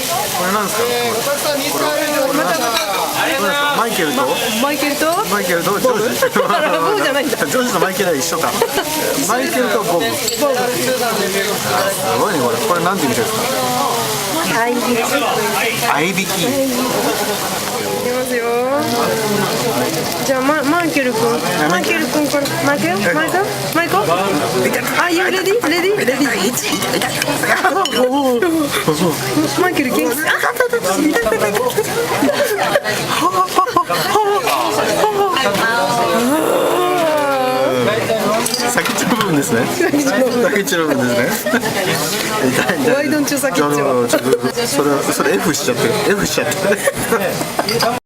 これなんですか。マイケルとジョージ。ボブじゃないんだ。ジョージとマイケルは一緒か。マイケルとボブ。すごいねこれ。これなんて意味ですか。合いびき。合いびき。いきますよ。じゃあマイケル君からマイケル。あ、you ready? マイケル元気。先っちょ部分ですね。先っちょ部分ですね。ワイドンチョ先っちょ。それ F しちゃってる。